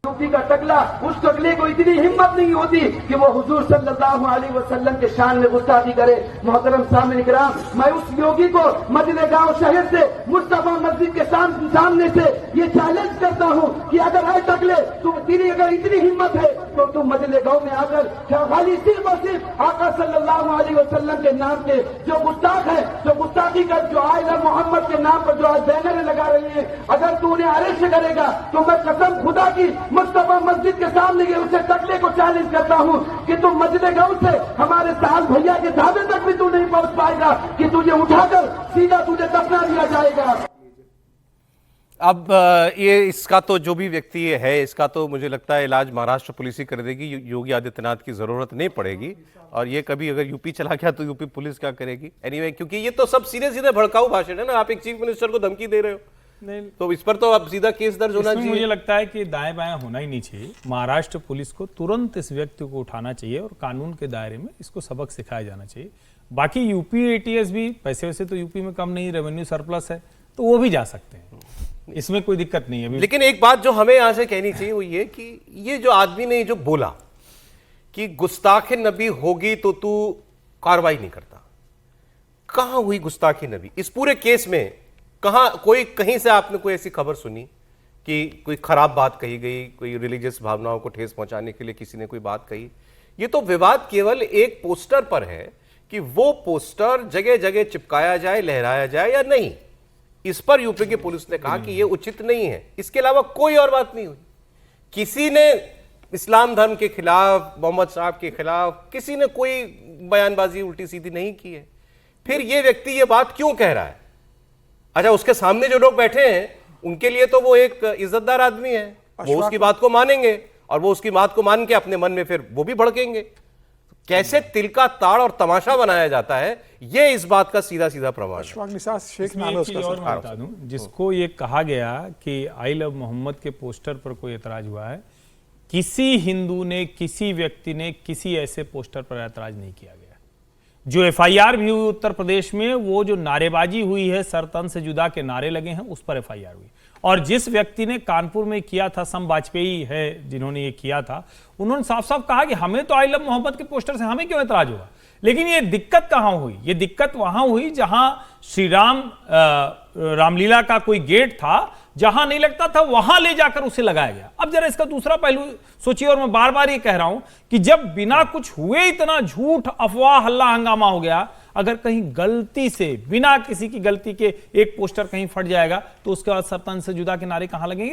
UP का टकला, उस टकले को इतनी हिम्मत नहीं होती कि वो हुजूर सल्लल्लाहु अलैहि वसल्लम के शान में गुस्ताखी करे। मोहतरम सामने किराम, मैं उस योगी को मदीना गांव शहर से मुस्तफा मस्जिद के सामने से ये चैलेंज करता हूं कि अगर है टकले तो तेरी अगर इतनी हिम्मत है तो तुम मदीना गांव में आकर खाली सिर्फ और सिर्फ आका सल्लल्लाहु अलैहि वसल्लम के नाम के जो गुस्ताख है, जो गुस्ताखी कर, जो आइला मोहम्मद के नाम पर जो आज बैनर लगा रही है, अगर तू उन्हें अरेस्ट करेगा तो मैं कसम खुदा की मुस्तफा मस्जिद के सामने के उसे टकले को चैलेंज करता हूं कि तुम मस्जिद गांव से हमारे साल भैया के ढाबे तक भी तू नहीं पहुंच पाएगा कि तुझे उठाकर सीधा तुझे दफना दिया जाएगा। अब ये इसका तो जो भी व्यक्ति है इसका तो मुझे लगता है इलाज महाराष्ट्र पुलिस ही कर देगी, योगी आदित्यनाथ की जरूरत नहीं पड़ेगी। और ये कभी अगर यूपी चला गया तो यूपी पुलिस क्या करेगी? एनीवे, क्योंकि ये तो सब सीधे सीधे भड़काऊ भाषण है ना। आप एक चीफ मिनिस्टर को धमकी दे रहे हो, नहीं तो इस पर तो अब सीधा केस दर्ज होना चाहिए। मुझे लगता है कि दाएं बाएं होना ही नहीं चाहिए। महाराष्ट्र पुलिस को तुरंत इस व्यक्ति को उठाना चाहिए और कानून के दायरे में इसको सबक सिखाया जाना चाहिए। बाकी यूपी एटीएस भी पैसे वैसे तो यूपी में कम नहीं, रेवेन्यू सरप्लस है तो वो भी जा सकते हैं, इसमें कोई दिक्कत नहीं है। लेकिन एक बात जो हमें यहां से कहनी चाहिए वो ये कि ये जो आदमी ने जो बोला कि गुस्ताखे नबी होगी तो तू कार्रवाई नहीं करता, कहां हुई गुस्ताखी नबी इस पूरे केस में? कहां कोई कहीं से आपने कोई ऐसी खबर सुनी कि कोई खराब बात कही गई, कोई रिलीजियस भावनाओं को ठेस पहुंचाने के लिए किसी ने कोई बात कही? ये तो विवाद केवल एक पोस्टर पर है कि वो पोस्टर जगह जगह चिपकाया जाए, लहराया जाए या नहीं। इस पर यूपी की पुलिस ने कहा कि यह उचित नहीं है, इसके अलावा कोई और बात नहीं हुई। किसी ने इस्लाम धर्म के खिलाफ, मोहम्मद साहब के खिलाफ किसी ने कोई बयानबाजी उल्टी सीधी नहीं की है। फिर यह व्यक्ति ये बात क्यों कह रहा है? अच्छा, उसके सामने जो लोग बैठे हैं उनके लिए तो वो एक इज्जतदार आदमी है, वो उसकी बात को मानेंगे और वो उसकी बात को मान के अपने मन में फिर वो भी भड़केंगे। कैसे तिल का ताड़ और तमाशा बनाया जाता है, ये इस बात का सीधा सीधा प्रमाण है। बता दूं, जिसको ये कहा गया कि आई लव मोहम्मद के पोस्टर पर कोई एतराज हुआ है, किसी हिंदू ने, किसी व्यक्ति ने किसी ऐसे पोस्टर पर एतराज नहीं किया गया। जो एफआईआर भी हुई उत्तर प्रदेश में, वो जो नारेबाजी हुई है, सर तन से जुदा के नारे लगे हैं, उस पर एफआईआर हुई। और जिस व्यक्ति ने कानपुर में किया था, सम वाजपेयी है जिन्होंने ये किया था, उन्होंने साफ साफ कहा कि हमें तो आई लव मोहम्मद के पोस्टर से हमें क्यों एतराज हुआ। लेकिन ये दिक्कत कहां हुई? ये दिक्कत वहां हुई जहां श्री रामलीला का कोई गेट था, जहां नहीं लगता था वहां ले जाकर उसे लगाया गया। अब जरा इसका दूसरा पहलू सोचिए, और मैं बार बार ये कह रहा हूं कि जब बिना कुछ हुए इतना झूठ, अफवाह, हल्ला हंगामा हो गया, अगर कहीं गलती से, बिना किसी की गलती के एक पोस्टर कहीं फट जाएगा तो उसके बाद सर तन से जुदा के नारे कहां लगेंगे?